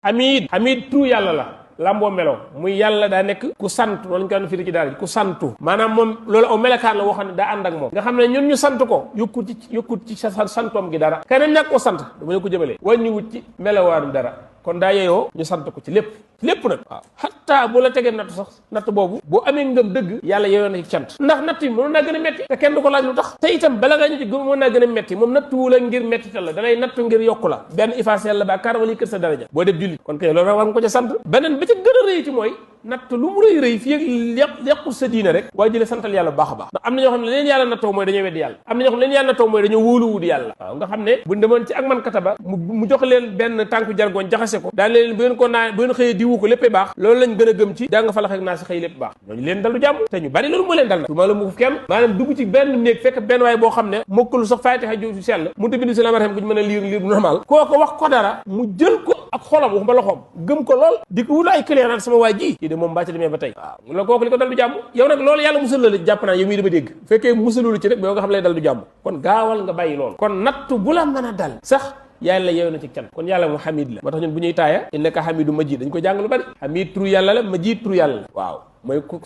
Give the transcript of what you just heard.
hamid turu yàlla la lamboo melo muy yàlla daa nekk ku sant loolu ñu ko firi ci daal ku santu maanaam moom loolu aw melakaan la woo xam ne daa ànd ak moom nga xam ne ñun ñu sant ko yokkut ci sa santoom gi dara keneen ñàkk ko sant dama ne ko jëmale wàññiwut ci melawaaru dara kon daa yeyoo ñu sant ko ci lépp nag waaw xatta bu la tegee natt sax natt boobu boo amee ngëm dëgg yàlla yeyoo na ci cant ndax natt yi mënoon naa gën a metti te kenn du ko laaj lu tax te itam bala ngaa ñu ci gëm mën naa gën a metti moom nattuwu la ngir metti tal la dalay nattu ngir yokku la benn effacer la bàkkaar wala kër sa daraja boo def jullit kon kay loolu war nga ko ca sant beneen ba ca gën a rëy ci mooy natt lu mu rëy fii ak yàqul sa diine rek waaye jëlee santal yàlla bu baax a baax ndax am na ñoo xam ne leen yàlla nattoo mooy dañoo weddi yàlla am na ñoo xam ne leen yàlla nattoo mooy dañoo wóoluwudi yàlla waaw nga xam ne buñ demoon ci ak man kataba mu jox leen benn tànku jargoon jaxase ko daan leen bu ngeen ko naa bu ngeen xëyee diwu ko léppee baax loolu lañ gën a gëm ci daa nga falax ak naa si xëy lépp baax ñooñu leen dal du jàmm te ñu bari loolu moo leen dal na tuuma la mu kenn maanaam dugg ci benn néeg fekk benn waay boo xam ne mokkalu sax faatiha ju sell mu bind si la marxam ko ñu mën a liir normal kooko wax ko dara mu jël ko ak xolam waxuma loxoom gëm ko lool di ko wula ay client naan sama waay ji kii de moom bàcc demee ba tey waaw mu la kooku li ko dal du jàmm yow nag loolu yàlla musal la jàpp naa yow mii dama dégg fekkee musalulu ci rek ba yow nga xam lay dal du jàmm kon gaawal nga bàyyi loolu kon nattu bu la mën a dal sax yàlla yeew na ci can kon yàlla mu hamid la moo tax ñun bu ñuy taaya innaka hamidu majid dañ ko jàng lu bari hamid turu yàlla la majid turu yàlla la waaw mooy ku